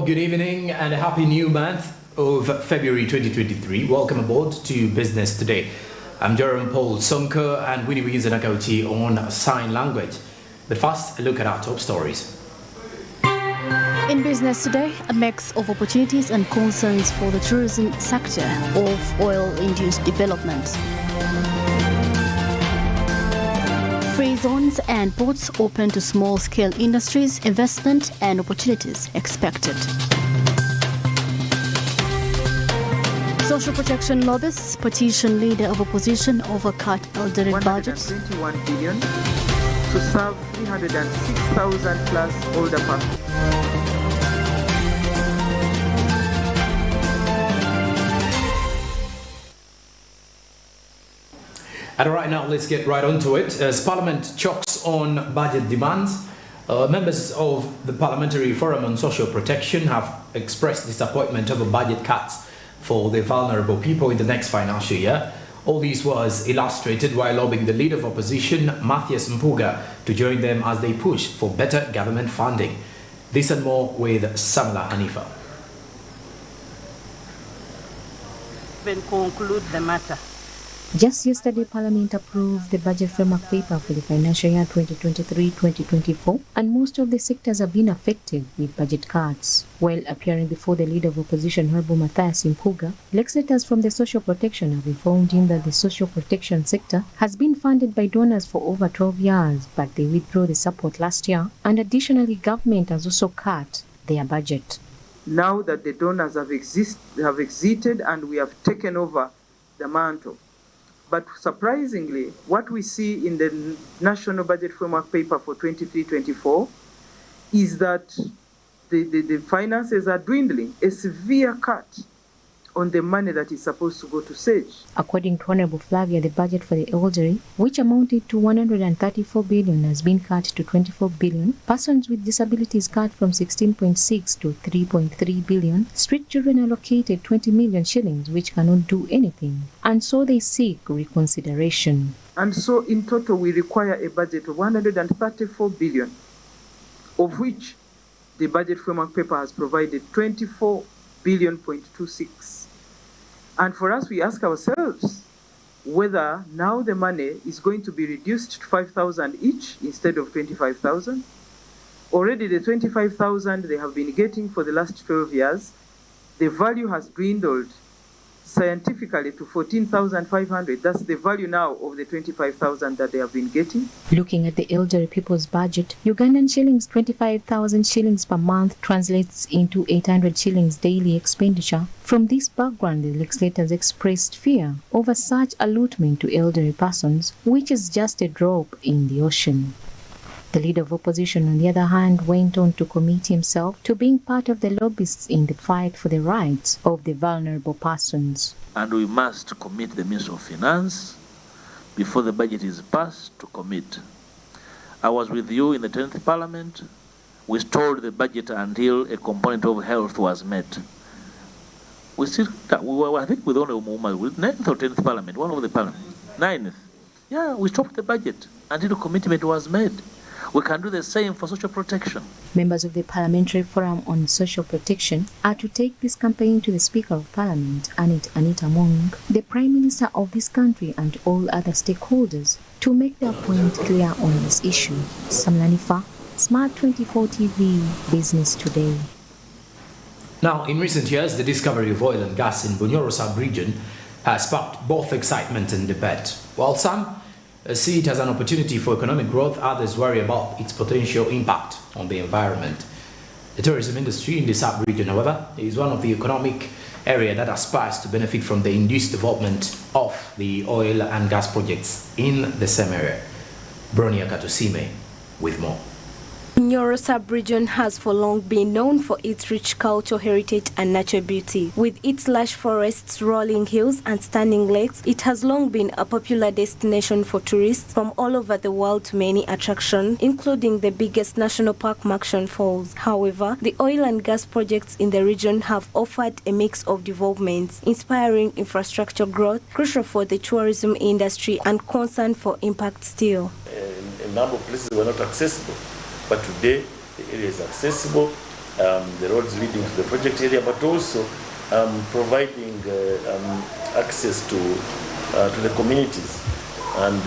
good evening and a happy new month of February 2023. Welcome aboard to Business Today. I'm Jerome Paul Sonko and Winnie Wizanakauchi on sign language. But first, a look at our top stories. In Business Today, a mix of opportunities and concerns for the tourism sector of oil-induced development. Free zones and ports open to small-scale industries, investment and opportunities expected. Social protection lobbyists petition leader of opposition over cut elderly budget. 121 billion to serve 306,000 plus older persons. And right now, let's get right onto it. As Parliament chokes on budget demands, members of the Parliamentary Forum on Social Protection have expressed disappointment over budget cuts for the vulnerable people in the next financial year. All this was illustrated while lobbying the leader of opposition, Matthias Mpuga, to join them as they push for better government funding. This and more with Samla Hanifa. Then conclude the matter. Just yesterday, Parliament approved the budget framework paper for the financial year 2023-2024, and most of the sectors have been affected with budget cuts. While appearing before the leader of opposition, Honorable Matthias Mpuga, legislators from the social protection have informed him that the social protection sector has been funded by donors for over 12 years, but they withdrew the support last year, and additionally, government has also cut their budget. Now that the donors have exited and we have taken over the mantle. But surprisingly, what we see in the National Budget Framework Paper for 23-24 is that the finances are dwindling, a severe cut on the money that is supposed to go to SAGE. According to Honorable Flavia, the budget for the elderly, which amounted to 134 billion, has been cut to 24 billion. Persons with disabilities cut from 16.6 to 3.3 billion. Street children allocated 20 million shillings, which cannot do anything. And so they seek reconsideration. And so in total, we require a budget of 134 billion, of which the budget framework paper has provided 24 billion.26. And for us, we ask ourselves whether now the money is going to be reduced to 5,000 each instead of 25,000. Already the 25,000 they have been getting for the last 12 years, the value has dwindled scientifically to 14,500. That's the value now of the 25,000 that they have been getting. Looking at the elderly people's budget, Ugandan shillings 25,000 shillings per month translates into 800 shillings daily expenditure. From this background, the legislators expressed fear over such allotment to elderly persons, which is just a drop in the ocean. The leader of opposition, on the other hand, went on to commit himself to being part of the lobbyists in the fight for the rights of the vulnerable persons. And we must commit the Minister of Finance before the budget is passed to commit. I was with you in the 10th Parliament. We stalled the budget until a component of health was met. We still, I think with only with 9th or 10th Parliament, one of the Parliament, 9th. Yeah, we stopped the budget until a commitment was made. We can do the same for social protection. Members of the Parliamentary Forum on Social Protection are to take this campaign to the Speaker of Parliament, Anita Mong, the Prime Minister of this country, and all other stakeholders to make their point clear on this issue. Samlanifa, Smart24 TV, Business Today. Now, in recent years, the discovery of oil and gas in Bunyoro sub-region has sparked both excitement and debate. While some see it as an opportunity for economic growth, others worry about its potential impact on the environment. The tourism industry in the sub-region, however, is one of the economic areas that aspires to benefit from the induced development of the oil and gas projects in the same area. Bronia Katusime with more. Bunyoro sub-region has for long been known for its rich cultural heritage and natural beauty. With its lush forests, rolling hills and stunning lakes, it has long been a popular destination for tourists from all over the world to many attractions, including the biggest national park, Makshan Falls. However, the oil and gas projects in the region have offered a mix of developments, inspiring infrastructure growth, crucial for the tourism industry, and concern for impact still. A number of places were not accessible. But today, the area is accessible the roads leading to the project area, but also providing access to the communities. And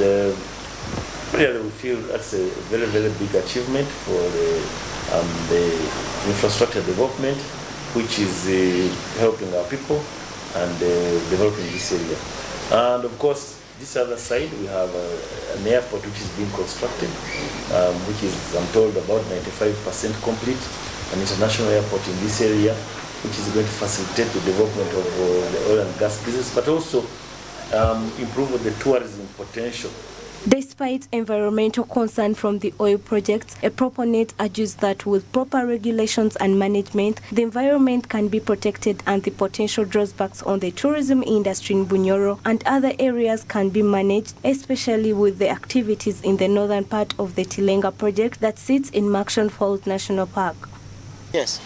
really we feel that's a very, very big achievement for the infrastructure development, which is helping our people and developing this area. And of course, this other side, we have an airport which is being constructed, which is, I'm told, about 95% complete, an international airport in this area, which is going to facilitate the development of the oil and gas business, but also improve the tourism potential. Despite environmental concern from the oil projects, a proponent argues that with proper regulations and management, the environment can be protected and the potential drawbacks on the tourism industry in Bunyoro and other areas can be managed, especially with the activities in the northern part of the Tilenga project that sits in Maxon Falls National Park. Yes.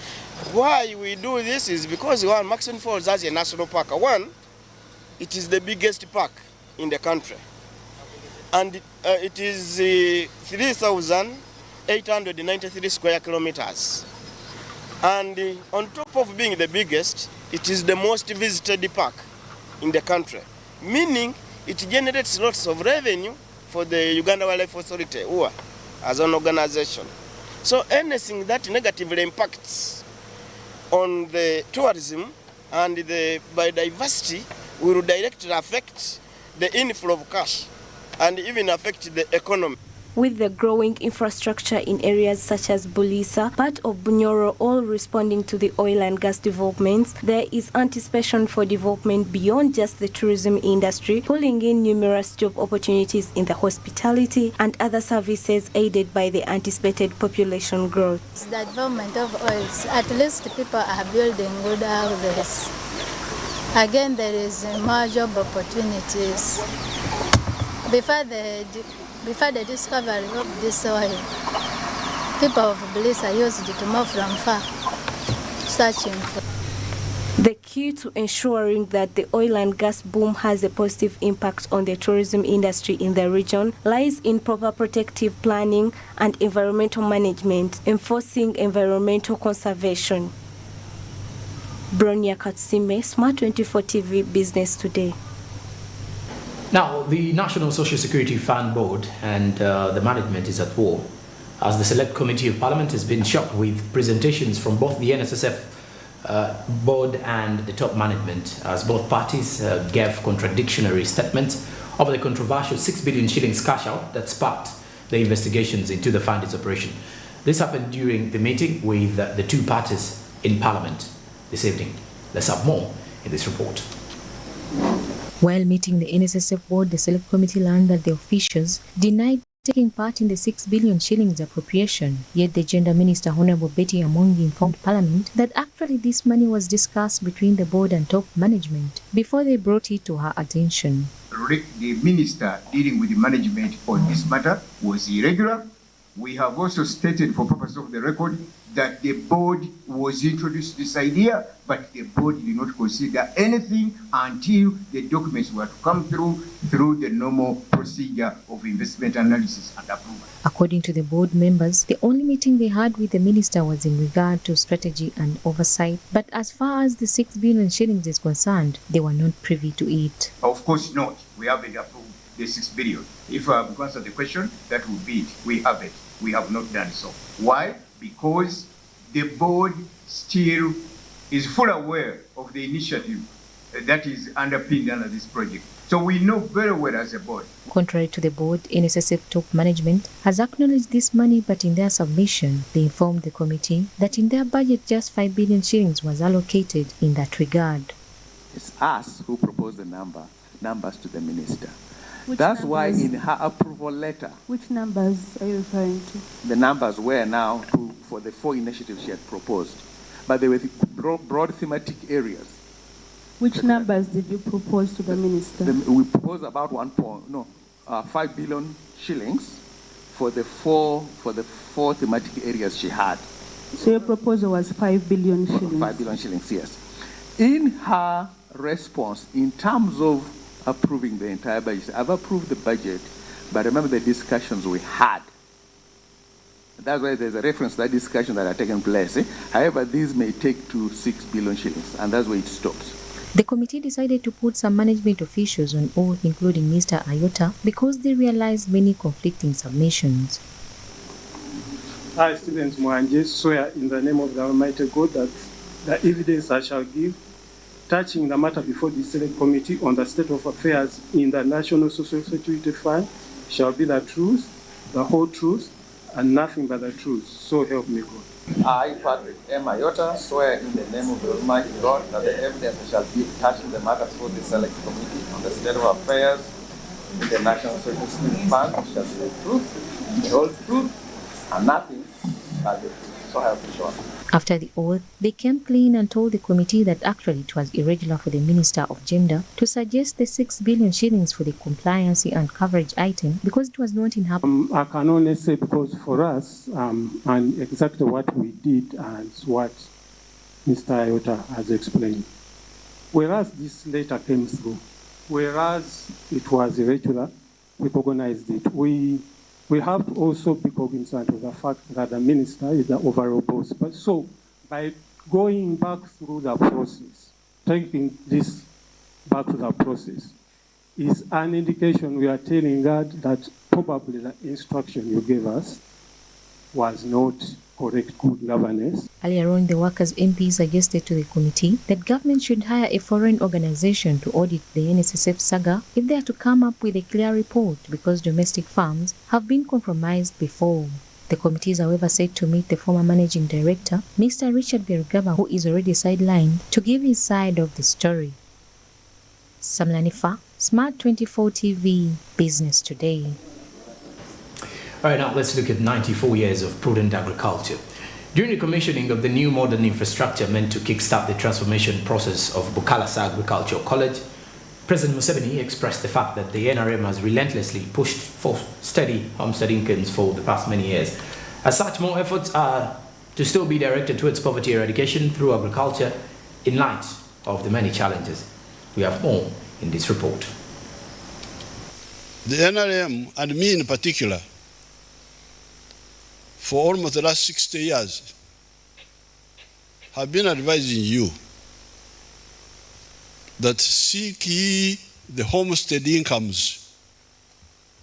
Why we do this is because Maxon Falls has a national park. One, it is the biggest park in the country. And it is 3,893 square kilometers. And on top of being the biggest, it is the most visited park in the country, meaning it generates lots of revenue for the Uganda Wildlife Authority, UWA, as an organization. So anything that negatively impacts on the tourism and the biodiversity will directly affect the inflow of cash and even affect the economy. With the growing infrastructure in areas such as Bulisa, part of Bunyoro, all responding to the oil and gas developments, there is anticipation for development beyond just the tourism industry, pulling in numerous job opportunities in the hospitality and other services aided by the anticipated population growth. The development of oils, at least people are building good houses. Again, there is more job opportunities. Before the discovery of this oil, people of Bulisa used to move from far, searching for. The key to ensuring that the oil and gas boom has a positive impact on the tourism industry in the region lies in proper protective planning and environmental management, enforcing environmental conservation. Bronya Katsime, Smart24 TV, Business Today. Now, the National Social Security Fund Board and the management is at war, as the Select Committee of Parliament has been shocked with presentations from both the NSSF board and the top management, as both parties gave contradictory statements over the controversial 6 billion shillings cash out that sparked the investigations into the fund's operation. This happened during the meeting with the two parties in Parliament this evening. Let's have more in this report. While meeting the NSSF board, the Select Committee learned that the officials denied taking part in the 6 billion shillings appropriation. Yet the Gender Minister, Honorable Betty Amongi, informed Parliament that actually this money was discussed between the board and top management before they brought it to her attention. The minister dealing with the management on this matter was irregular. We have also stated for purpose of the record that the board was introduced this idea, but the board did not consider anything until the documents were to come through the normal procedure of investment analysis and approval. According to the board members, the only meeting they had with the minister was in regard to strategy and oversight, but as far as the 6 billion shillings is concerned, they were not privy to it. Of course not. We haven't approved the 6 billion. If I have to answer the question, that would be it. We haven't. We have not done so. Why? Because the board still is fully aware of the initiative that is underpinned under this project. So we know very well as a board. Contrary to the board, NSSF top management has acknowledged this money, but in their submission, they informed the committee that in their budget just 5 billion shillings was allocated in that regard. It's us who proposed the numbers to the minister. Which That's numbers? why in her approval letter, Which numbers are you referring to? the numbers were now for the 4 initiatives she had proposed, but they were broad thematic areas. Which numbers did you propose to the minister? We proposed about 5 billion shillings for the four thematic areas she had. So your proposal was 5 billion shillings? 5 billion shillings, yes. In her response, in terms of approving the entire budget, I've approved the budget, but remember the discussions we had That's why there's a reference to that discussion that are taking place. However, these may take to 6 billion shillings, and that's where it stops. The committee decided to put some management officials on oath, including Mr. Ayota, because they realized many conflicting submissions. I, Student Mwanje, swear in the name of the Almighty God that the evidence I shall give touching the matter before the Select Committee on the state of affairs in the National Social Security Fund shall be the truth, the whole truth, and nothing but the truth. So help me God. I, Patrick M. Ayota, swear in the name of the Almighty God that the evidence I shall give touching the matter before the Select Committee on the state of affairs in the National Social Security Fund shall be the truth, the whole truth, and nothing but the truth. So help me God. After the oath, they came clean and told the committee that actually it was irregular for the Minister of Gender to suggest the 6 billion shillings for the compliance and coverage item because it was not in her... I can only say because for us, and exactly what we did is what Mr. Ayota has explained. Whereas this letter came through, whereas it was irregular, we recognized it. We have to also be cognizant of the fact that the minister is the overall boss. But so, by going back through the process, taking this back to the process, is an indication we are telling God that probably the instruction you gave us was not correct good governance. Earlier on, the workers' MP suggested to the committee that government should hire a foreign organization to audit the NSSF saga if they are to come up with a clear report because domestic farms have been compromised before. The committee is, however, set to meet the former managing director, Mr. Richard Verugaba, who is already sidelined, to give his side of the story. Samlanifa, Smart24 TV, Business Today. All right, now let's look at 94 years of prudent agriculture. During the commissioning of the new modern infrastructure meant to kickstart the transformation process of Bukalasa Agricultural College, President Museveni expressed the fact that the NRM has relentlessly pushed for steady homestead incomes for the past many years. As such, more efforts are to still be directed towards poverty eradication through agriculture in light of the many challenges. We have more in this report. The NRM, and me in particular, for almost the last 60 years, have been advising you that seek ye the homestead incomes,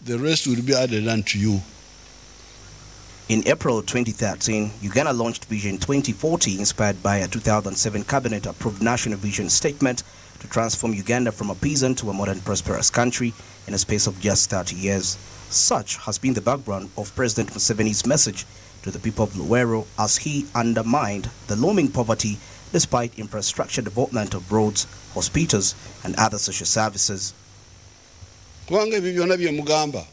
the rest will be added unto you. In April 2013, Uganda launched Vision 2040, inspired by a 2007 cabinet-approved national vision statement to transform Uganda from a peasant to a modern prosperous country in a space of just 30 years. Such has been the background of President Museveni's message to the people of Luwero as he undermined the looming poverty despite infrastructure development of roads, hospitals, and other social services. Kubanga ebyo byonna bye mugamba,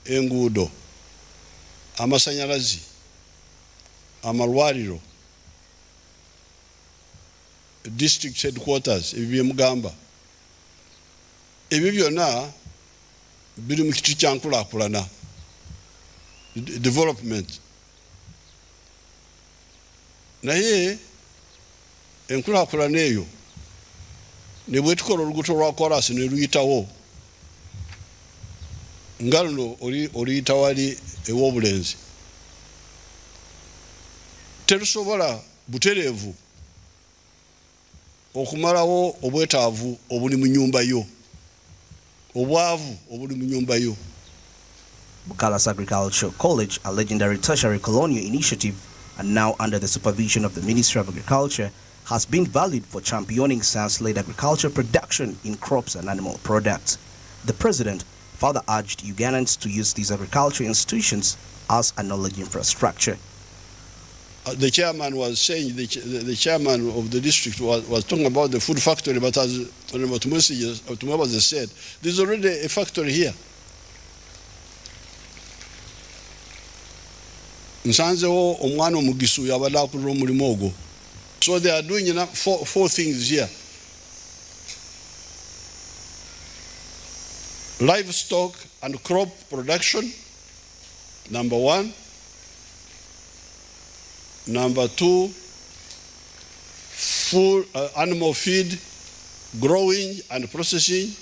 enguudo, amasanyalazi, amalwaliro, district headquarters, ebyo bye mugamba, ebyo byonna biri mu kitu kya nkulaakulana, development. Naye enkulaakulana eyo ne bwe tukola oluguudo lwa korasi ne luyitawo nga luno oluyita wali ew'obulenzi, terusobola butereevu okumalawo obwetaavu obuli mu nnyumba yo, obwavu obuli mu nnyumba yo. Bukalas Agricultural College, a legendary tertiary colonial initiative and now under the supervision of the Ministry of Agriculture, has been valued for championing science-led agriculture production in crops and animal products. The president further urged Ugandans to use these agricultural institutions as a knowledge infrastructure. The chairman was saying, the chairman of the district was talking about the food factory, but as Tumaba said, there's already a factory here. Nsanzewo omwana omugisu yabala akulira omulimu ogwo. So they are doing four things here. Livestock and crop production, number one. Number two, food, animal feed, growing and processing.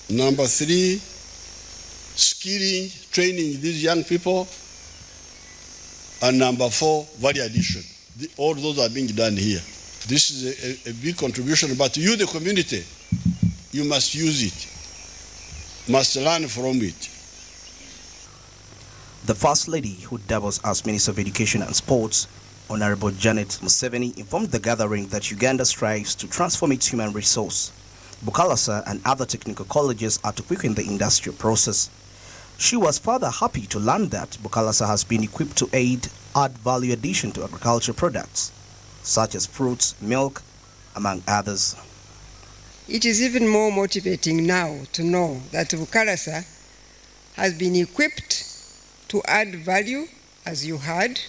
Number three, skilling, training these young people, and number 4, value addition. All those are being done here. This is a big contribution, but you, the community, you must use it, must learn from it. The First Lady, who doubles as Minister of Education and Sports, Honorable Janet Museveni, informed the gathering that Uganda strives to transform its human resource. Bukalasa and other technical colleges are to quicken the industrial process. She was further happy to learn that Bukalasa has been equipped to add value addition to agricultural products, such as fruits, milk, among others. It is even more motivating now to know that Bukalasa has been equipped to add value, as you heard,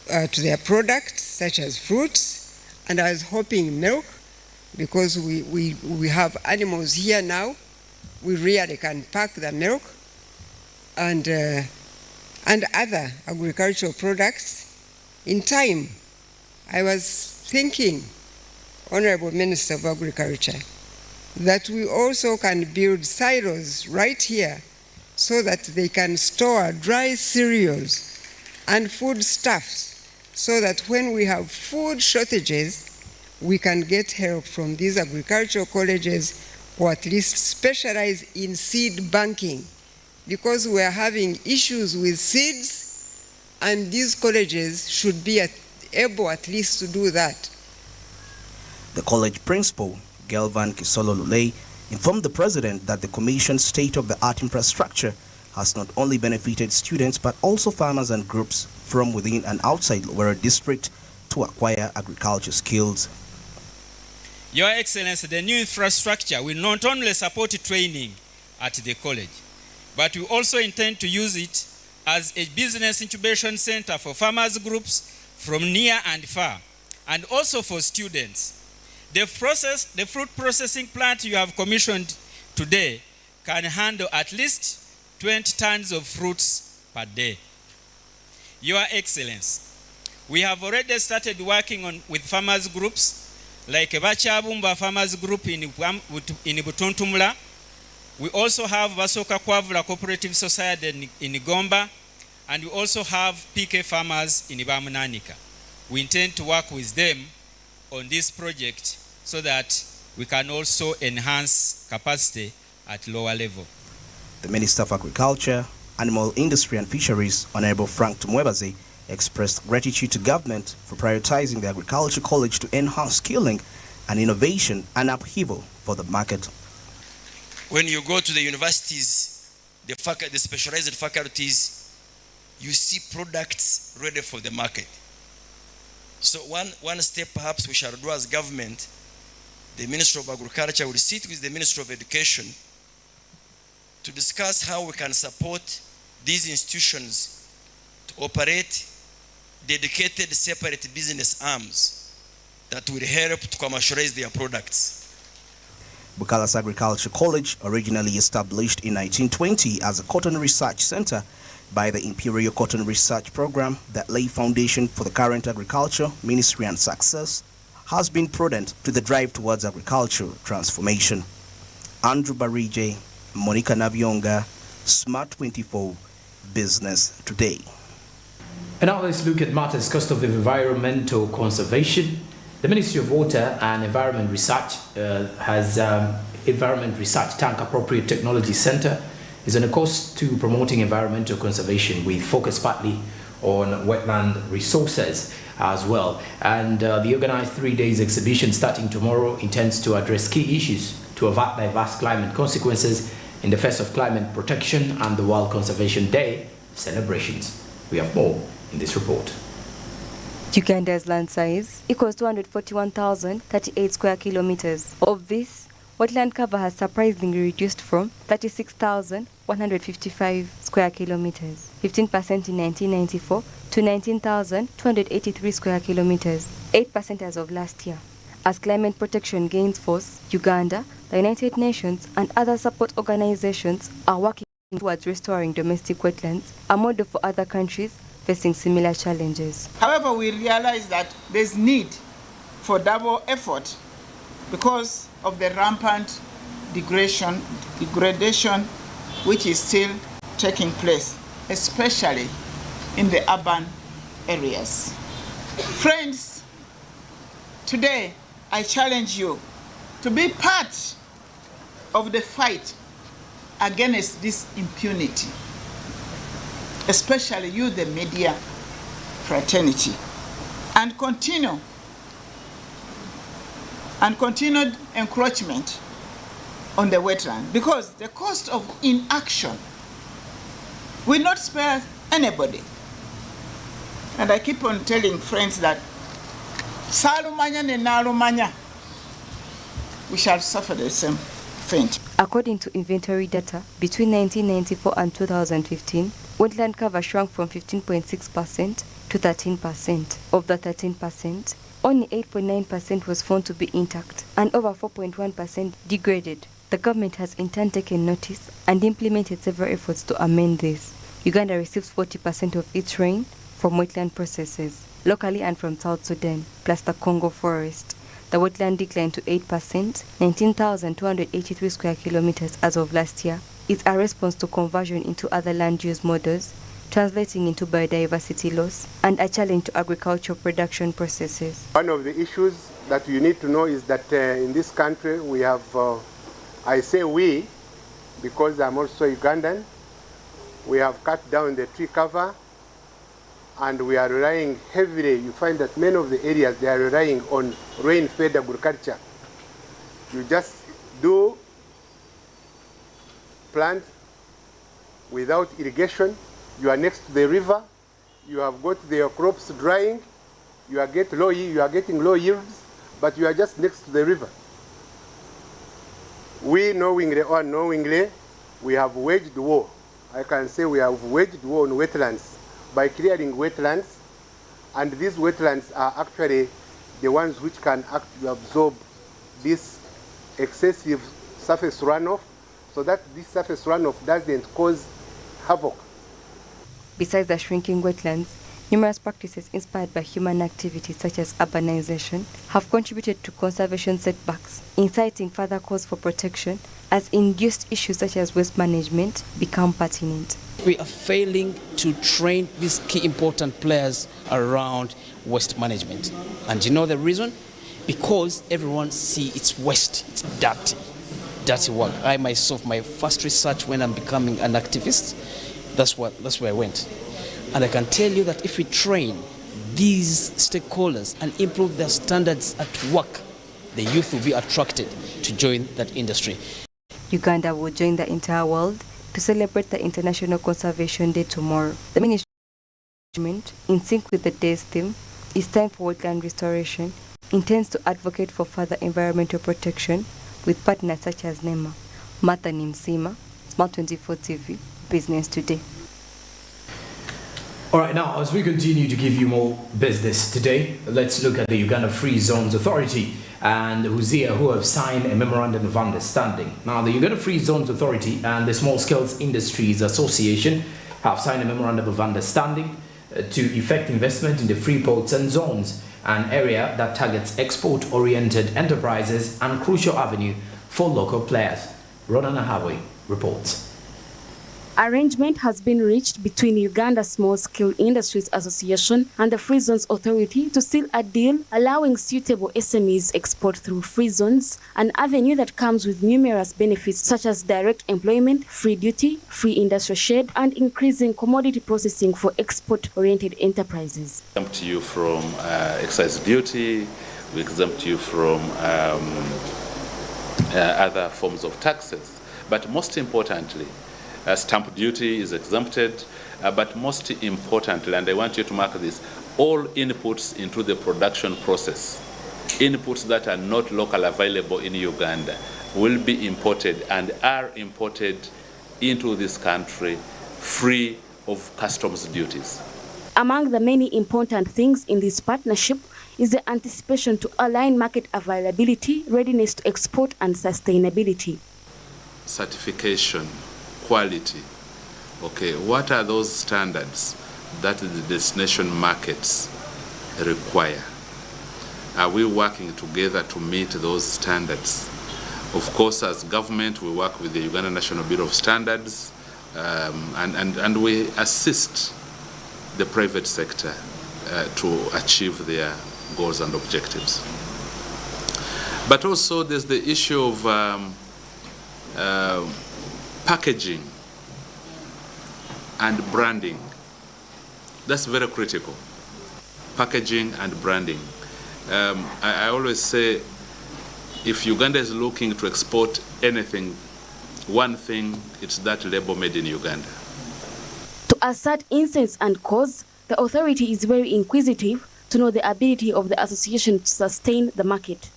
to their products, such as fruits, and I was hoping milk, because we have animals here now. We really can pack the milk and other agricultural products in time. I was thinking, Honorable Minister of Agriculture, that we also can build silos right here so that they can store dry cereals and foodstuffs, so that when we have food shortages, we can get help from these agricultural colleges, or at least specialize in seed banking, because we are having issues with seeds, and these colleges should be able at least to do that. The college principal, Gelvan Kisolo Lule, informed the president that the commission's state-of-the-art infrastructure has not only benefited students but also farmers and groups from within and outside Luwero district to acquire agriculture skills. Your Excellency, the new infrastructure will not only support training at the college, but we also intend to use it as a business incubation center for farmers groups from near and far, and also for students. The fruit processing plant you have commissioned today can handle at least 20 tons of fruits per day. Your Excellency, we have already started working with farmers groups like Bachabumba Farmers Group in Butuntumula. We also have Basoka Kwavula Cooperative Society in Gomba, and we also have PK Farmers in Bamunanika. We intend to work with them on this project so that we can also enhance capacity at lower level. The Minister of Agriculture, Animal Industry and Fisheries, Honorable Frank Tumwebaze, expressed gratitude to government for prioritizing the Agriculture College to enhance skilling and innovation and upheaval for the market. When you go to the universities, the specialized faculties, you see products ready for the market. So one step perhaps we shall do as government, the Minister of Agriculture will sit with the Minister of Education to discuss how we can support these institutions to operate dedicated separate business arms that will help to commercialize their products. Bukalasa Agriculture College, originally established in 1920 as a cotton research center by the Imperial Cotton Research Program that laid foundation for the current Agriculture Ministry and success, has been prudent to the drive towards agricultural transformation. Andrew Barije, Monica Nabionga, Smart24, Business Today. And now let's look at matters cost of environmental conservation. The Ministry of Water and Environment Research has Environment Research Tank Appropriate Technology Center is on a course to promoting environmental conservation with focus partly on wetland resources as well. And the organized 3 days exhibition starting tomorrow intends to address key issues to avert diverse climate consequences in the face of climate protection and the World Conservation Day celebrations. We have more in this report. Uganda's land size equals 241,038 square kilometers. Of this, wetland cover has surprisingly reduced from 36,155 square kilometers, 15% in 1994, to 19,283 square kilometers, 8% as of last year. As climate protection gains force, Uganda, the United Nations, and other support organizations are working towards restoring domestic wetlands, a model for other countries facing similar challenges. However, we realize that there's need for double effort because of the rampant degradation which is still taking place, especially in the urban areas. Friends, today I challenge you to be part of the fight against this impunity, especially you, the media fraternity, and continued encroachment on the wetland, because the cost of inaction will not spare anybody. And I keep on telling friends that Salumanya ne Nalumanya, we shall suffer the same fate. According to inventory data, between 1994 and 2015, wetland cover shrunk from 15.6% to 13%. Of the 13%, only 8.9% was found to be intact and over 4.1% degraded. The government has in turn taken notice and implemented several efforts to amend this. Uganda receives 40% of its rain from wetland processes, locally and from South Sudan, plus the Congo forest. The wetland declined to 8%, 19,283 square kilometers as of last year. It's a response to conversion into other land use models, translating into biodiversity loss and a challenge to agricultural production processes. One of the issues that you need to know is that in this country we have, I say we, because I'm also Ugandan, we have cut down the tree cover and we are relying heavily. You find that many of the areas, they are relying on rain-fed agriculture. You just do plant without irrigation. You are next to the river. You have got their crops drying. You are getting low yields, but you are just next to the river. We, knowingly or unknowingly, we have waged war. I can say we have waged war on wetlands by clearing wetlands, and these wetlands are actually the ones which can actually absorb this excessive surface runoff, so that this surface runoff doesn't cause havoc. Besides the shrinking wetlands, numerous practices inspired by human activities such as urbanization have contributed to conservation setbacks, inciting further calls for protection as induced issues such as waste management become pertinent. We are failing to train these key important players around waste management. And you know the reason? Because everyone sees it's waste, it's dirty work. I myself, my first research when I'm becoming an activist, that's where I went. And I can tell you that if we train these stakeholders and improve their standards at work, the youth will be attracted to join that industry. Uganda will join the entire world to celebrate the International Conservation Day tomorrow. The ministry, in sync with the day's theme, "It's time for wetland restoration," intends to advocate for further environmental protection with partners such as NEMA. Martha Nimsima, Smart24 TV, Business Today. All right, now as we continue to give you more business today, let's look at the Uganda Free Zones Authority and Huzia, who have signed a memorandum of understanding. Now, the Uganda Free Zones Authority and the Small Scales Industries Association have signed a memorandum of understanding to effect investment in the free ports and zones, an area that targets export-oriented enterprises and crucial avenue for local players. Ronan Ahawe reports. Arrangement has been reached between Uganda Small Scale Industries Association and the Free Zones Authority to seal a deal allowing suitable SMEs export through free zones, an avenue that comes with numerous benefits such as direct employment, free duty, free industrial shed, and increasing commodity processing for export-oriented enterprises. We exempt you from excise duty, we exempt you from other forms of taxes, but most importantly, stamp duty is exempted, but most importantly, and I want you to mark this, all inputs into the production process, inputs that are not locally available in Uganda, will be imported and are imported into this country free of customs duties. Among the many important things in this partnership is the anticipation to align market availability, readiness to export, and sustainability. Certification, quality. Okay, what are those standards that the destination markets require? Are we working together to meet those standards? Of course, as government, we work with the Uganda National Bureau of Standards, and we assist the private sector to achieve their goals and objectives. But also there's the issue of packaging and branding. That's very critical. Packaging and branding. I always say, if Uganda is looking to export anything, one thing, it's that label made in Uganda. To assert instance and cause, the authority is very inquisitive to know the ability of the association to sustain the market.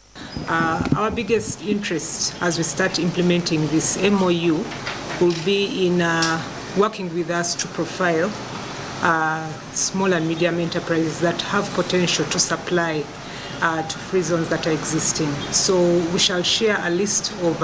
Our biggest interest as we start implementing this MOU will be in working with us to profile small and medium enterprises that have potential to supply to free zones that are existing. So we shall share a list of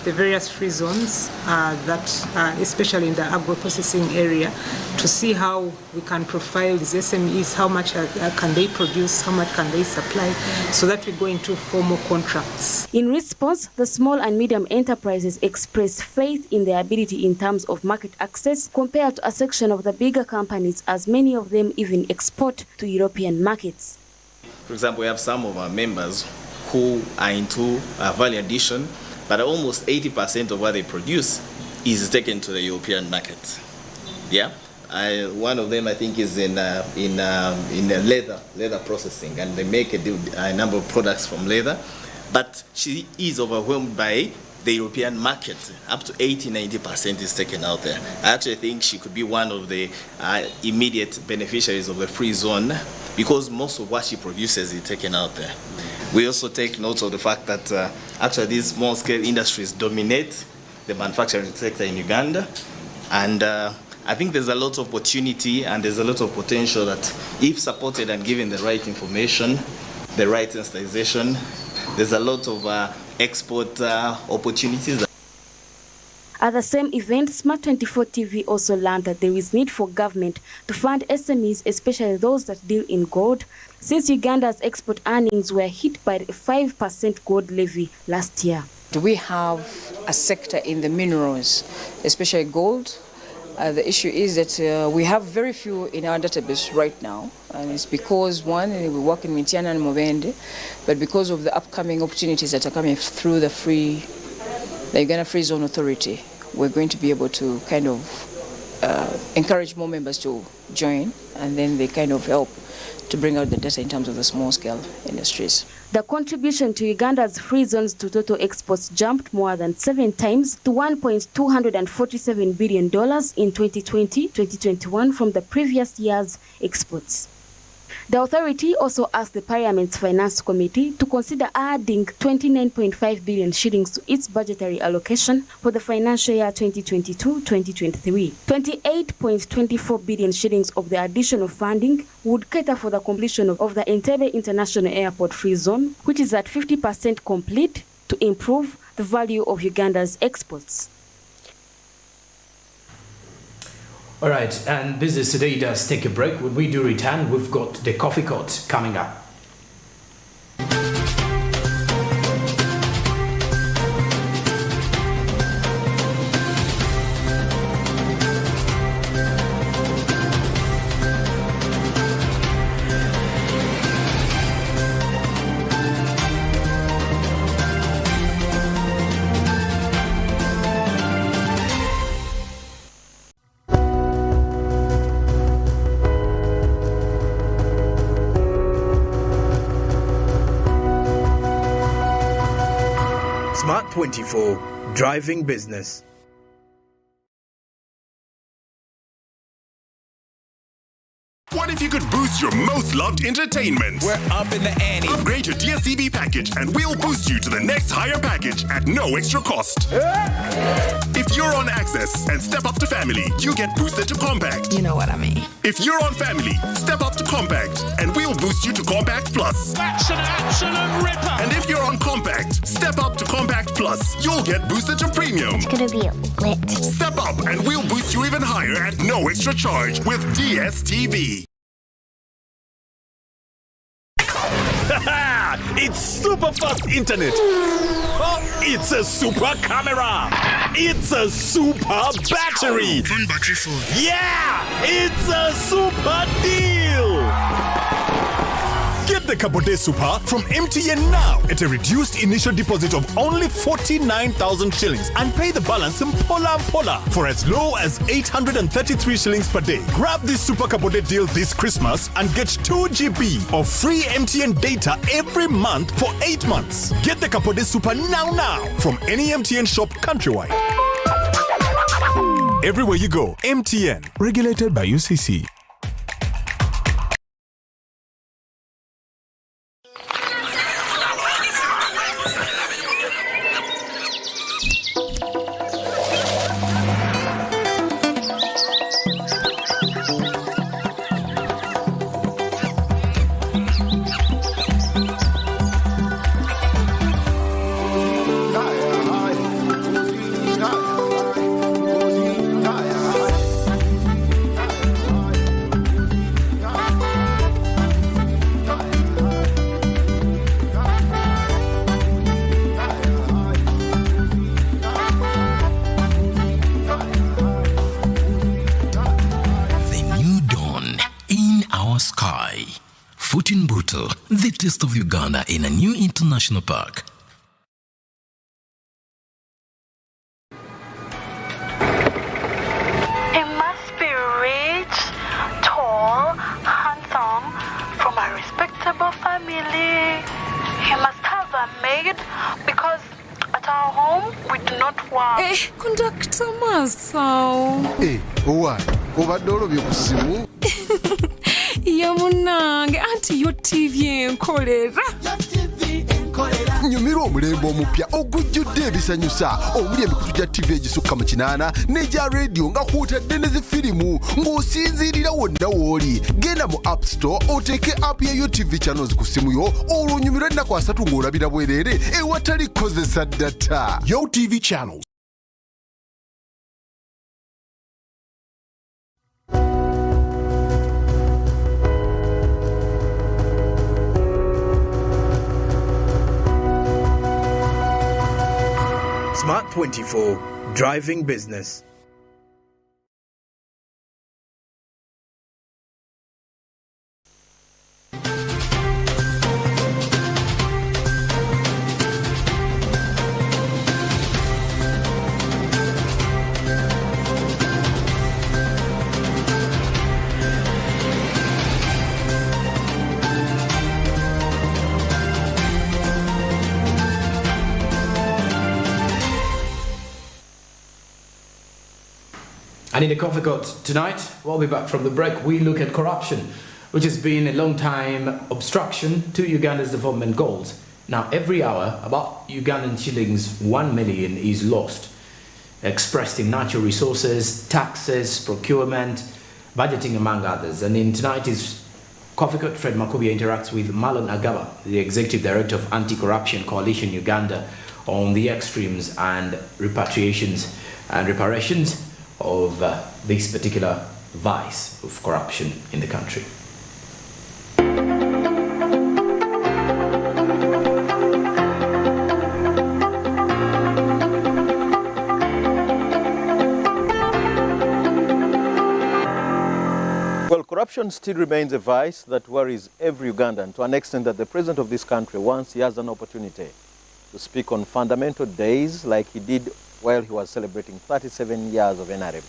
the various free zones that, especially in the agro-processing area, to see how we can profile these SMEs, how much can they produce, how much can they supply, so that we go into formal contracts. In response, the small and medium enterprises express faith in their ability in terms of market access compared to a section of the bigger companies, as many of them even export to European markets. For example, we have some of our members who are into value addition, but almost 80% of what they produce is taken to the European market. Yeah, one of them I think is in leather processing, and they make a number of products from leather. But she is overwhelmed by the European market. Up to 80-90% is taken out there. I actually think she could be one of the immediate beneficiaries of the free zone, because most of what she produces is taken out there. We also take note of the fact that actually these small-scale industries dominate the manufacturing sector in Uganda, and I think there's a lot of opportunity and there's a lot of potential that, if supported and given the right information, the right sensitization, there's a lot of export opportunities. At the same event, Smart24 TV also learned that there is need for government to fund SMEs, especially those that deal in gold, since Uganda's export earnings were hit by a 5% gold levy last year. We have a sector in the minerals, especially gold. The issue is that we have very few in our database right now, and it's because, one, we work in Mitiana and Mubende, but because of the upcoming opportunities that are coming through the Uganda Free Zone Authority, we're going to be able to kind of encourage more members to join, and then they kind of help to bring out the data in terms of the small-scale industries. The contribution to Uganda's free zones to total exports jumped more than 7 times to $1.247 billion in 2020-2021 from the previous year's exports. The authority also asked the Parliament's Finance Committee to consider adding 29.5 billion shillings to its budgetary allocation for the financial year 2022-2023. 28.24 billion shillings of the additional funding would cater for the completion of the Entebbe International Airport Free Zone, which is at 50% complete, to improve the value of Uganda's exports. All right, and Business Today does take a break. When we do return, we've got the coffee court coming up. Smart24, driving business. What if you could boost your most loved entertainment? We're up in the ante. Upgrade your DSTV package and we'll boost you to the next higher package at no extra cost. If you're on Access and step up to Family, you get boosted to Compact. You know what I mean. If you're on Family, step up to Compact and we'll boost you to Compact Plus. That's an absolute ripper. And if you're on Compact, step up to Compact Plus. You'll get boosted to Premium. It's gonna be lit. Step up and we'll boost you even higher at no extra charge with DSTV. It's super fast internet. Oh, it's a super camera. It's a super battery. Phone battery full. Yeah, it's a super deal. Get the Kabode Super from MTN now at a reduced initial deposit of only 49,000 shillings and pay the balance in Pola for as low as 833 shillings per day. Grab this Super Kabode deal this Christmas and get 2 GB of free MTN data every month for 8 months. Get the Kabode Super now from any MTN shop countrywide. Everywhere you go, MTN. Regulated by UCC. The taste of Uganda in a new international park. He must be rich, tall, handsome, from a respectable family. He must have a maid because at our home we do not work. Conductor Masao. What? Obadde olobye ku simu? Yamunange anti GOTV enkolera. Nyumirwa omulembe omupya ogujjudde ebisanyusa omuli emikutu gya TV egisukka mu 8 n'egya radio nga kwotadde ne zifirimu ng'osinziirira wonna w'oli. Genda mu App Store oteeke app ya GOTV channels ku simu yo olwo onyumirwe ennaku 3 ng'olabira bwereere ewatali kozesa data. GOTV channels. Smart24, driving business. And in the coffee court tonight, we'll be back from the break. We look at corruption, which has been a long time obstruction to Uganda's development goals. Now, every hour, about Ugandan shillings 1 million is lost, expressed in natural resources, taxes, procurement, budgeting, among others. And in tonight's coffee court, Fred Makubia interacts with Marlon Agaba, the Executive Director of Anti-Corruption Coalition Uganda, on the extremes and repatriations and reparations of this particular vice of corruption in the country. Well, corruption still remains a vice that worries every Ugandan to an extent that the president of this country, once he has an opportunity to speak on fundamental days like he did while he was celebrating 37 years of NRM.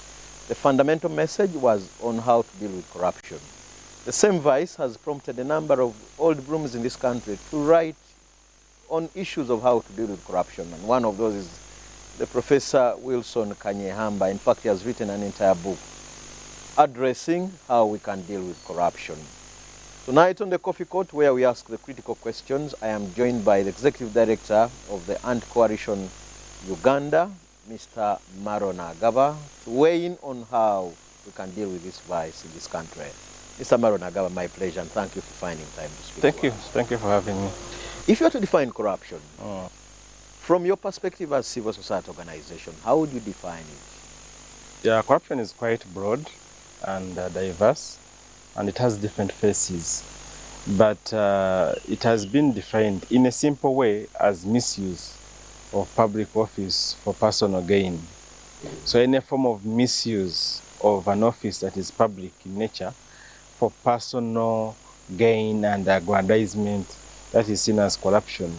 The fundamental message was on how to deal with corruption. The same vice has prompted a number of old brooms in this country to write on issues of how to deal with corruption. And one of those is the Professor Wilson Kanyehamba. In fact, he has written an entire book addressing how we can deal with corruption. Tonight on the Coffee Court, where we ask the critical questions, I am joined by the Executive Director of the Anti-Coalition Uganda, Mr. Marlon Agaba, to weigh in on how we can deal with this vice in this country. Mr. Marlon Agaba, my pleasure, and thank you for finding time to speak. Thank you. Thank you for having me. If you were to define corruption, from your perspective as civil society organization, how would you define it? Yeah, corruption is quite broad and diverse, and it has different faces. but it has been defined in a simple way as misuse of public office for personal gain. So any form of misuse of an office that is public in nature for personal gain and aggrandizement, that is seen as corruption.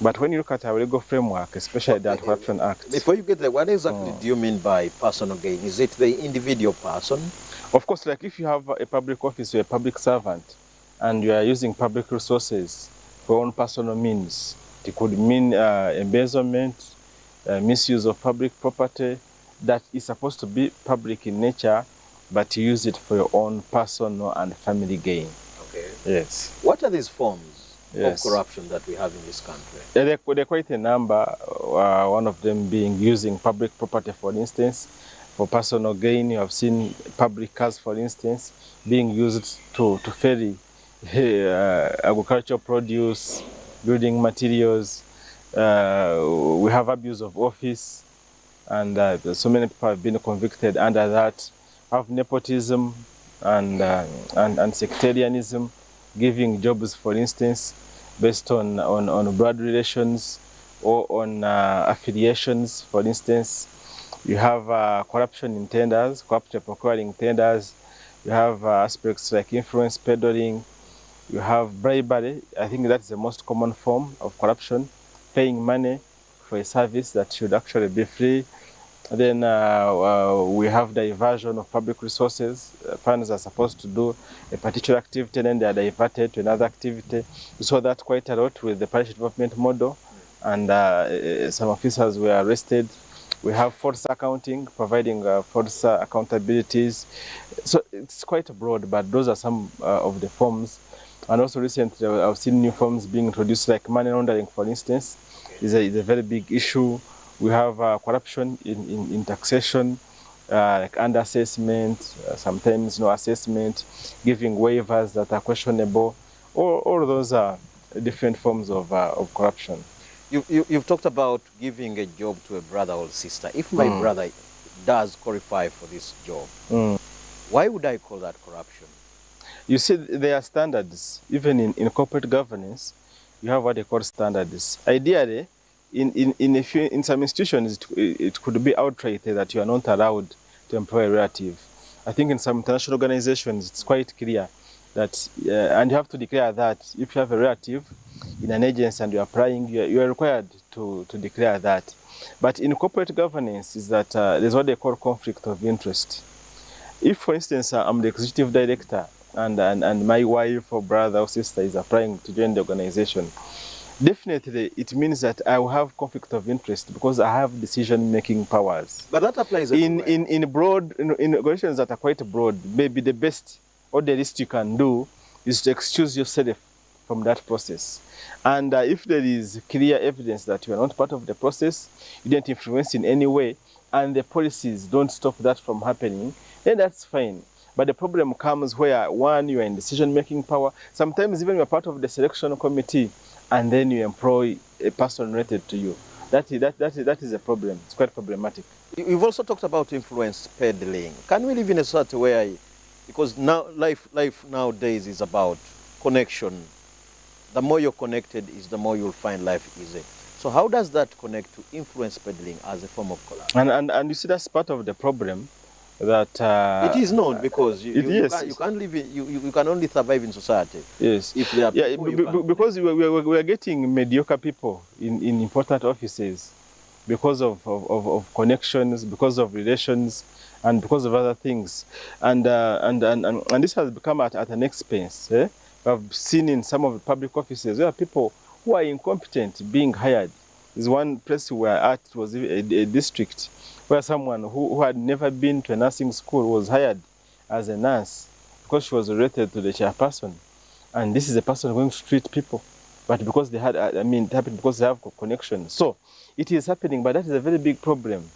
But when you look at our legal framework, especially the Anti-Corruption Act... Before you get there, what exactly do you mean by personal gain? Is it the individual person? Of course, like if you have a public office or a public servant and you are using public resources for own personal means, it could mean embezzlement, misuse of public property that is supposed to be public in nature, but you use it for your own personal and family gain. Okay. Yes. What are these forms of corruption that we have in this country? There are quite a number, one of them being using public property, for instance, for personal gain. You have seen public cars, for instance, being used to ferry agricultural produce, building materials. We have abuse of office, and so many people have been convicted under that. We have nepotism and sectarianism, giving jobs, for instance, based on blood relations or on affiliations, for instance. You have corruption in tenders, corrupt procuring tenders. You have aspects like influence peddling. You have bribery. I think that's the most common form of corruption, paying money for a service that should actually be free. Then we have diversion of public resources. Funds are supposed to do a particular activity and then they are diverted to another activity. We saw that quite a lot with the parish development model, and some officers were arrested. We have false accounting, providing false accountabilities. So it's quite broad, but those are some of the forms. And also recently I've seen new forms being introduced, like money laundering, for instance, is a very big issue. We have corruption in taxation, like underassessment, sometimes no assessment, giving waivers that are questionable. All those are different forms of corruption. You've talked about giving a job to a brother or sister. If my brother does qualify for this job, why would I call that corruption? You see, there are standards. Even in corporate governance, you have what they call standards. Ideally, in some institutions, it could be outright that you are not allowed to employ a relative. I think in some international organizations, it's quite clear that, and you have to declare that if you have a relative in an agency and you're applying, you are required to declare that. But in corporate governance, is that there's what they call conflict of interest. If, for instance, I'm the executive director and my wife or brother or sister is applying to join the organization, definitely it means that I will have conflict of interest because I have decision-making powers. But that applies in organizations that are quite broad. Maybe the best or the least you can do is to excuse yourself from that process. And if there is clear evidence that you are not part of the process, you didn't influence in any way, and the policies don't stop that from happening, then that's fine. But the problem comes where, one, you are in decision-making power. Sometimes even you are part of the selection committee, and then you employ a person related to you. That is a problem. It's quite problematic. You've also talked about influence peddling. Can we live in a society where, because now life nowadays is about connection. The more you're connected is the more you'll find life easy. So how does that connect to influence peddling as a form of corruption? And you see, that's part of the problem. That it is known, because you can't live you can only survive in society. Yes. If there are people because we are getting mediocre people in important offices because of connections, because of relations, and because of other things, and this has become at an expense. I've seen in some of the public offices where people who are incompetent being hired. There's one place where at was a district where someone who had never been to a nursing school was hired as a nurse because she was related to the chairperson. And this is a person going to treat people. But because they had, it happened because they have connection. So it is happening, but that is a very big problem.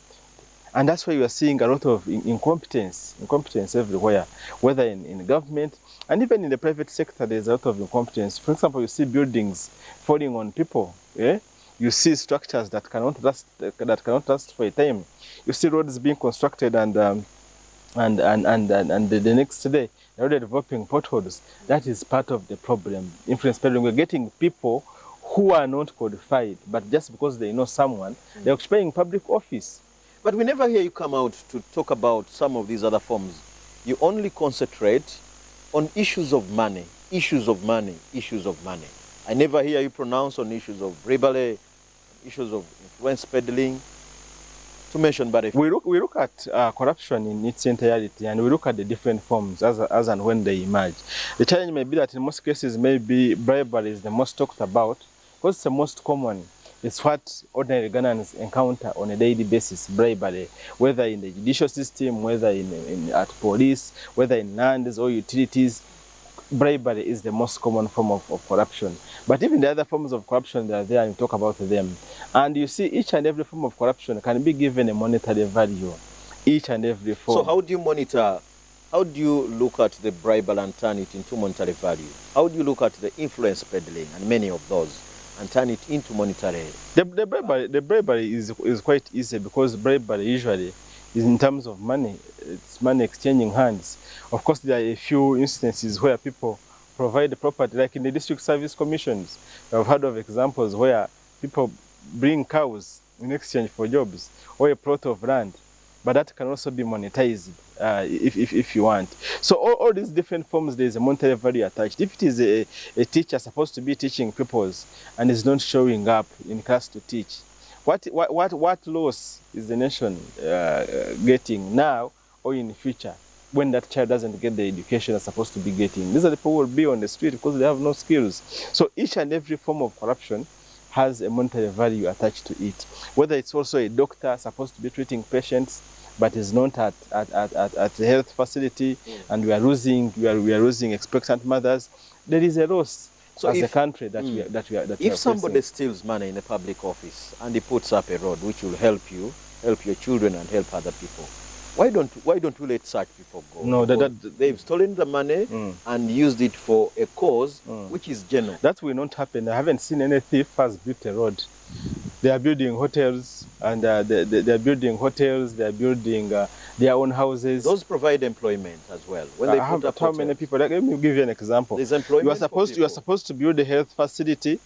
And that's why you are seeing a lot of incompetence everywhere, whether in government and even in the private sector. There's a lot of incompetence. For example, you see buildings falling on people. You see structures that cannot last for a time. You see roads being constructed and the next day they're already developing potholes. That is part of the problem. Influence peddling, we're getting people who are not qualified, but just because they know someone, they're occupying public office. But we never hear you come out to talk about some of these other forms. You only concentrate on issues of money, issues of money, issues of money. I never hear you pronounce on issues of bribery, issues of influence peddling, to mention but we look at corruption in its entirety, and we look at the different forms as and when they emerge. The challenge may be that in most cases maybe bribery is the most talked about because it's the most common. It's what ordinary Ghanaians encounter on a daily basis, bribery, whether in the judicial system, whether at police, whether in lands or utilities. Bribery is the most common form of corruption. But even the other forms of corruption, they are there and you talk about them. And you see each and every form of corruption can be given a monetary value. Each and every form. So how do you monitor, how do you look at the bribery and turn it into monetary value? How do you look at the influence peddling and many of those and turn it into monetary? The bribery is quite easy because bribery usually is in terms of money. It's money exchanging hands. Of course, there are a few instances where people provide the property, like in the district service commissions. I've heard of examples where people bring cows in exchange for jobs or a plot of land, but that can also be monetized if you want. So all these different forms, there's a monetary value attached. If it is a teacher supposed to be teaching pupils and is not showing up in class to teach, what loss is the nation getting now or in the future when that child doesn't get the education it's supposed to be getting? These are the people who will be on the street because they have no skills. So each and every form of corruption has a monetary value attached to it. Whether it's also a doctor supposed to be treating patients but is not at the health facility, and we are losing expectant mothers, there is a loss. So as a country if somebody steals money in a public office and he puts up a road which will help you, help your children and help other people, why don't we let such people go? No, they've stolen the money and used it for a cause which is genuine. That will not happen. I haven't seen any thief has built a road. They are building hotels, and they are building hotels. They are building their own houses. Those provide employment as well. When they put up how many people? Let me give you an example. There's employment. You are supposed to build a health facility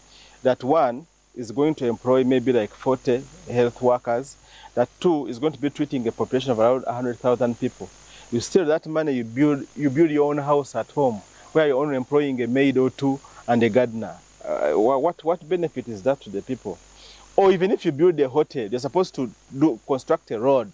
that one is going to employ maybe like 40 health workers. That two is going to be treating a population of around 100,000 people. You steal that money, you build your own house at home where you're only employing a maid or two and a gardener. What benefit is that to the people? Or even if you build a hotel, you're supposed to construct a road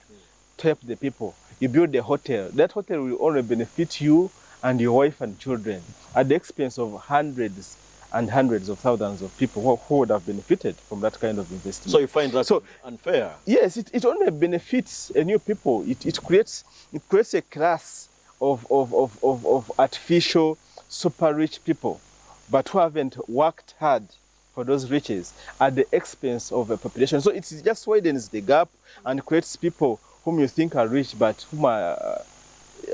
to help the people. You build a hotel. That hotel will only benefit you and your wife and children at the expense of hundreds and hundreds of thousands of people who would have benefited from that kind of investment. So you find that unfair? Yes, it only benefits a new people. It creates a class of artificial, super rich people, but who haven't worked hard for those riches at the expense of a population. So it just widens the gap and creates people whom you think are rich, but whom are,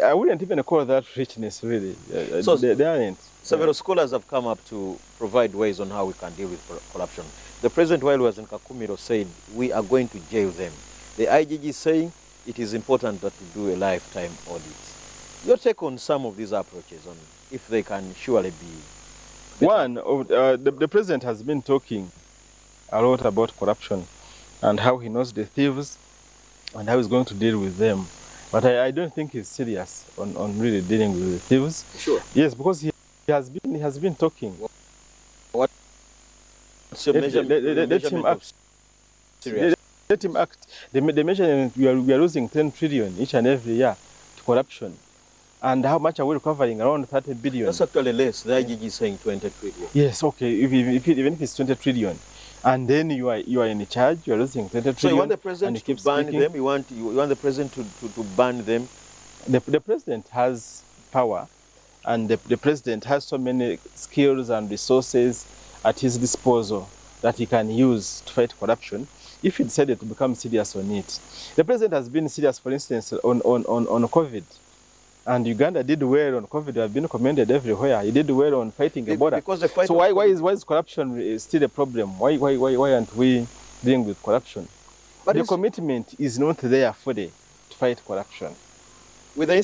I wouldn't even call that richness really. So they aren't. Several scholars have come up to provide ways on how we can deal with corruption. The president, while he was in Kakumiro, said we are going to jail them. The IGG is saying it is important that we do a lifetime audit. Your take on some of these approaches, on if they can surely be better? One, the president has been talking a lot about corruption and how he knows the thieves and how he's going to deal with them. But I don't think he's serious on really dealing with the thieves. Sure. Yes, because he has been talking. What's your measurement? Let him act. Let him act. The measurement, we are losing 10 trillion each and every year to corruption. And how much are we recovering? Around 30 billion. That's actually less. The IGG is saying 20 trillion. Yes, okay. Even if it's 20 trillion, and then you are in charge, you are losing 20 trillion. So you want the president to ban them? You want the president to ban them? The president has power, and the president has so many skills and resources at his disposal that he can use to fight corruption if he decided to become serious on it. The president has been serious, for instance, on COVID. And Uganda did well on COVID. They have been commended everywhere. He did well on fighting Ebola. So why is corruption still a problem? Why aren't we dealing with corruption? But the commitment is not there fully to fight corruption. With the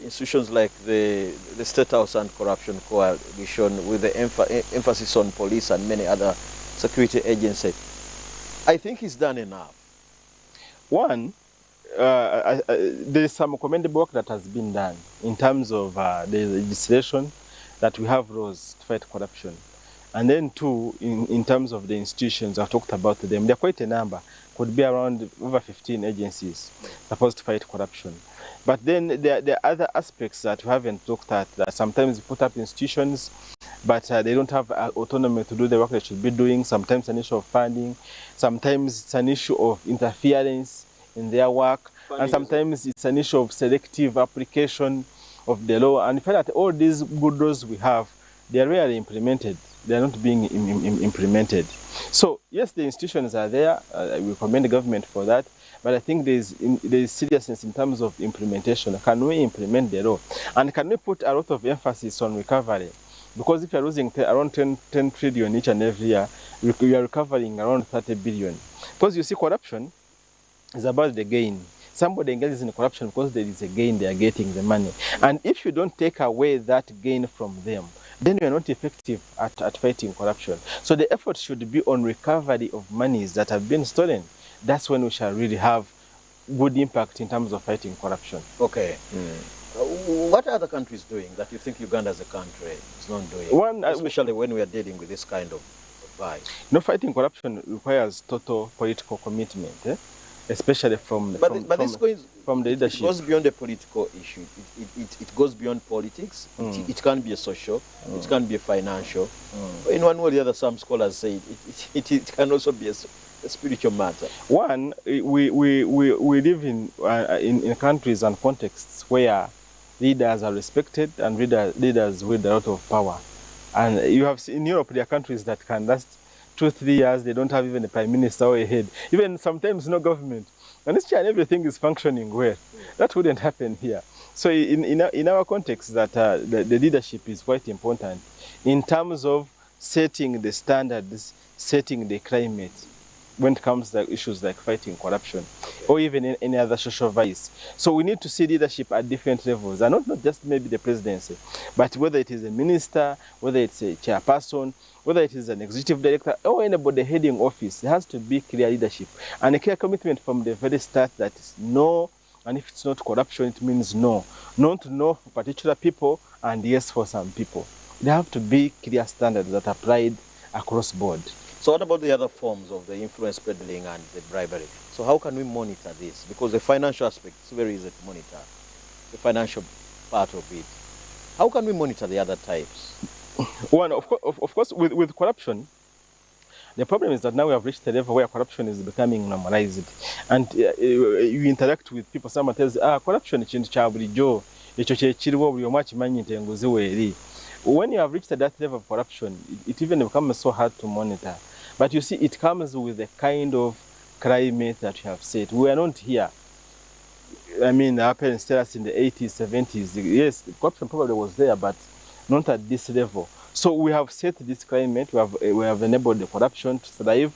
institutions like the State House and Corruption Coalition, with the emphasis on police and many other security agencies, I think he's done enough. One, there is some commendable work that has been done in terms of the legislation that we have laws to fight corruption. And then two, in terms of the institutions, I've talked about them. They're quite a number. Could be around over 15 agencies supposed to fight corruption. But then there are other aspects that we haven't looked at, that sometimes we put up institutions, but they don't have autonomy to do the work they should be doing. Sometimes it's an issue of funding. Sometimes it's an issue of interference in their work. And sometimes it's an issue of selective application of the law. And in fact, that all these good laws we have, they are rarely implemented. They are not being implemented. So yes, the institutions are there. We commend the government for that. But I think there is seriousness in terms of implementation. Can we implement the law? And can we put a lot of emphasis on recovery? Because if you're losing around 10 trillion each and every year, we are recovering around 30 billion. Because you see, corruption is about the gain. Somebody engages in corruption because there is a gain, they are getting the money. And if you don't take away that gain from them, then you are not effective at fighting corruption. So the effort should be on recovery of monies that have been stolen. That's when we shall really have good impact in terms of fighting corruption. Okay. What are other countries doing that you think Uganda as a country is not doing? Especially when we are dealing with this kind of vibe. Fighting corruption requires total political commitment, especially from the leadership. It goes beyond the political issue. It goes beyond politics. It can be a social. It can be a financial. In one way or the other, some scholars say it can also be a spiritual matter. One, we live in countries and contexts where leaders are respected and leaders with a lot of power. And you have seen in Europe, there are countries that can last 2-3 years, they don't have even a prime minister or a head, even sometimes no government. And this year everything is functioning well. That wouldn't happen here. So in our context, that the leadership is quite important in terms of setting the standards, setting the climate when it comes to issues like fighting corruption or even any other social vice. So we need to see leadership at different levels, and not just maybe the presidency, but whether it is a minister, whether it's a chairperson, whether it is an executive director or anybody heading office, there has to be clear leadership and a clear commitment from the very start that is no, and if it's not corruption, it means no. Not no for particular people and yes for some people. There have to be clear standards that are applied across board. So what about the other forms of the influence peddling and the bribery? So how can we monitor this? Because the financial aspect is very easy to monitor, the financial part of it. How can we monitor the other types? One, of course, with corruption, the problem is that now we have reached a level where corruption is becoming normalized. And you interact with people, someone tells, corruption is chintu bulijjo, ekyo kye kiriwo buli omu akimanyi nti enguzi weeri. When you have reached that level of corruption, it even becomes so hard to monitor. But you see, it comes with the kind of climate that you have set. We are not here. I mean, our parents tell us in the 80s, 70s, yes, corruption probably was there, but not at this level. So we have set this climate, we have enabled the corruption to thrive.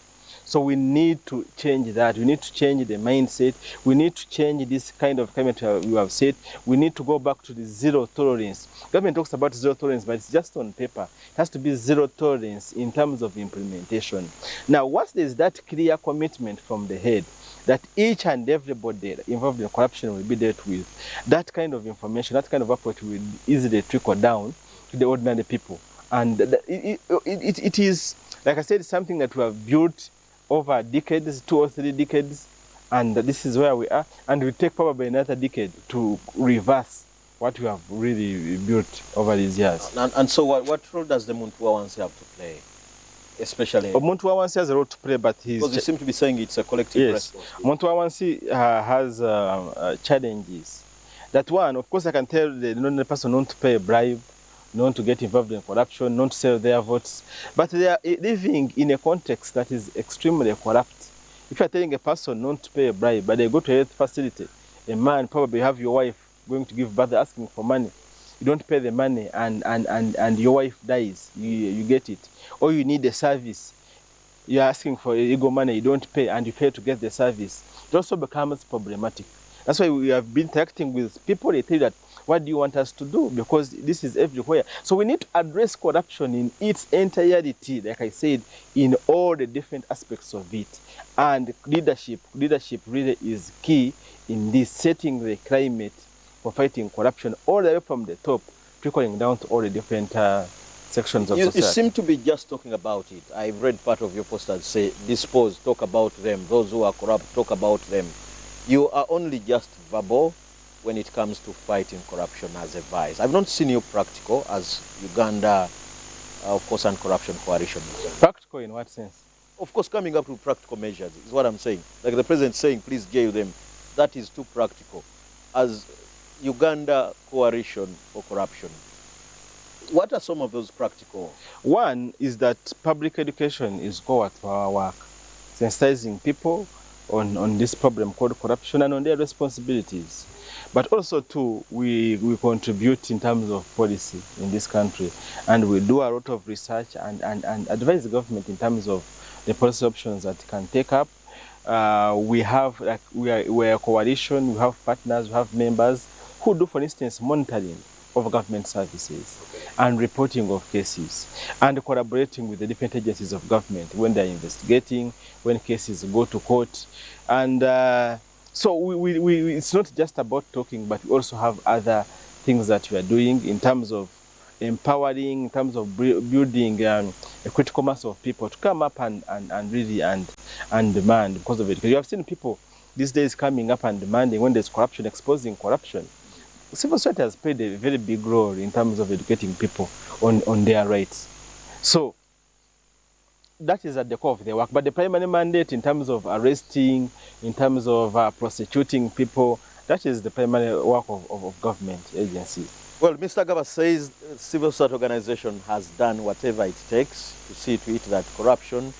So we need to change that. We need to change the mindset. We need to change this kind of climate we have set. We need to go back to the zero tolerance. Government talks about zero tolerance, but it's just on paper. It has to be zero tolerance in terms of implementation. Now, once there's that clear commitment from the head, that each and everybody involved in corruption will be dealt with, that kind of information, that kind of approach will easily trickle down to the ordinary people. And it is, like I said, something that we have built over decades, 2 or 3 decades, and this is where we are. And it will take probably another decade to reverse what we have really built over these years. And so what role does the Muntu have to play? Especially Muntu has a role to play, but because you seem to be saying it's a collective response. Muntu has challenges. That one, of course, I can tell the non person not to pay a bribe, not to get involved in corruption, not to sell their votes. But they are living in a context that is extremely corrupt. If you are telling a person not to pay a bribe, but they go to a health facility, a man, probably have your wife going to give birth, asking for money. You don't pay the money and your wife dies, you get it. Or you need a service, you're asking for illegal money, you don't pay and you fail to get the service. It also becomes problematic. That's why we have been interacting with people. They tell you that, what do you want us to do? Because this is everywhere. So we need to address corruption in its entirety, like I said, in all the different aspects of it. And leadership really is key in this, setting the climate for fighting corruption all the way from the top, trickling down to all the different sections of society. You seem to be just talking about it. I've read part of your poster say, dispose, talk about them. Those who are corrupt, talk about them. You are only just verbal when it comes to fighting corruption as a vice. I've not seen you practical as Uganda, of course, Anti-Corruption Coalition. Practical in what sense? Of course, coming up with practical measures is what I'm saying. Like the president saying, please jail them. That is too practical. As Uganda Coalition for Corruption, what are some of those practical? One is that public education is core to our work, sensitizing people on this problem called corruption and on their responsibilities. But also, too, we contribute in terms of policy in this country, and we do a lot of research and advise the government in terms of the policy options that it can take up. We are a coalition, we have partners, we have members who do, for instance, monitoring of government services and reporting of cases and collaborating with the different agencies of government when they're investigating, when cases go to court. And so it's not just about talking, but we also have other things that we are doing in terms of empowering, in terms of building a critical mass of people to come up and really demand because of it. Because you have seen people these days coming up and demanding when there's corruption, exposing corruption. Civil society has played a very big role in terms of educating people on their rights. So that is at the core of their work. But the primary mandate in terms of arresting, in terms of prosecuting people, that is the primary work of government agencies. Well, Mr. Gaba says civil society organization has done whatever it takes to see to it that corruption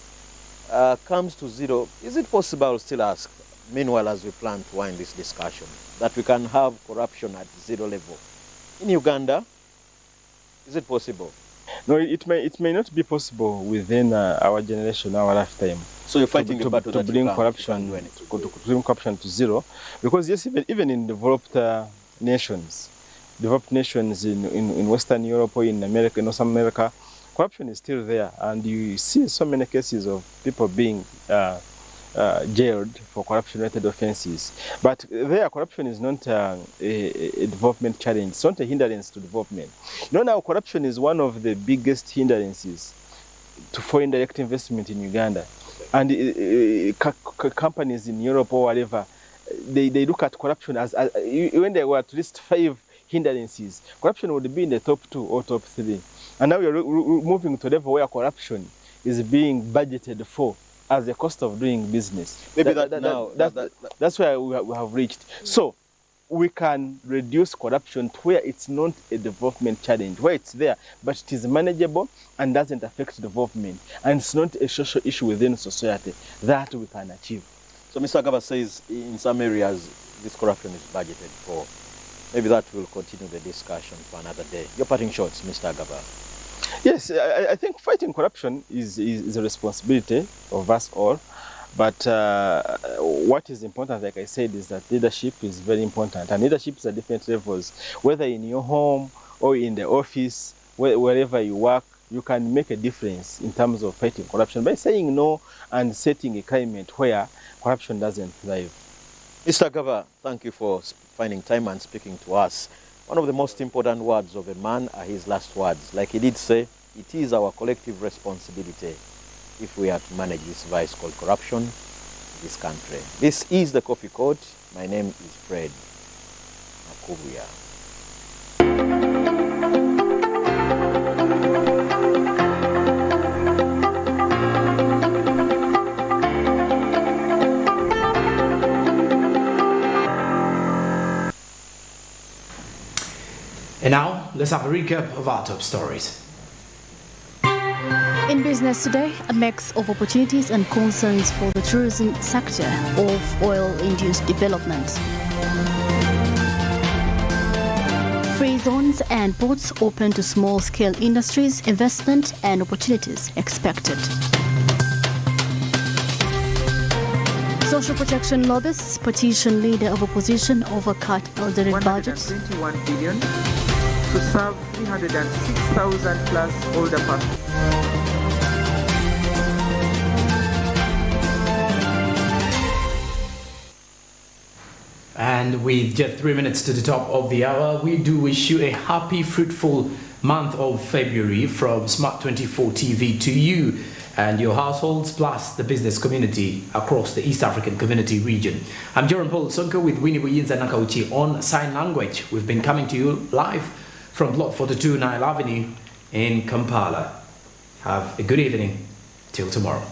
comes to zero. Is it possible, I'll still ask, meanwhile as we plan to wind this discussion, that we can have corruption at zero level? In Uganda, is it possible? No, it may not be possible within our generation, our lifetime. So you're fighting the battle to bring corruption to zero, because yes, even in developed nations in Western Europe or in America, in North America, corruption is still there, and you see so many cases of people being jailed for corruption-related offenses. But there, corruption is not a development challenge. It's not a hindrance to development. Now corruption is one of the biggest hindrances to foreign direct investment in Uganda. And companies in Europe or whatever, they look at corruption as when there were at least 5 hindrances, corruption would be in the top 2 or top 3. And now we're moving to a level where corruption is being budgeted for as the cost of doing business. Maybe that's where we have reached. So we can reduce corruption to where it's not a development challenge, where it's there, but it is manageable and doesn't affect development, and it's not a social issue within society. That we can achieve. So Mr. Gaba says in some areas this corruption is budgeted for. Maybe that will continue the discussion for another day. Your parting shots, Mr. Gaba. Yes, I think fighting corruption is a responsibility of us all. But what is important, like I said, is that leadership is very important. And leadership is at different levels. Whether in your home or in the office, wherever you work, you can make a difference in terms of fighting corruption by saying no and setting a climate where corruption doesn't thrive. Mr. Gaba, thank you for finding time and speaking to us. One of the most important words of a man are his last words. Like he did say, it is our collective responsibility if we are to manage this vice called corruption in this country. This is the Coffee Court. My name is Fred Makubuya. And now, let's have a recap of our top stories. In business today, a mix of opportunities and concerns for the tourism sector of oil-induced development. Free zones and ports open to small-scale industries, investment and opportunities expected. Social protection lobbyist petition leader of opposition overcut elderly budget. 121 billion to serve 306,000 plus older persons. And with just 3 minutes to the top of the hour, we do wish you a happy, fruitful month of February from Smart24 TV to you and your households, plus the business community across the East African Community region. I'm Joran Paul Sonko with Winnie Buyinza Nakauchi on Sign Language. We've been coming to you live from Block 42 Nile Avenue in Kampala. Have a good evening. Till tomorrow.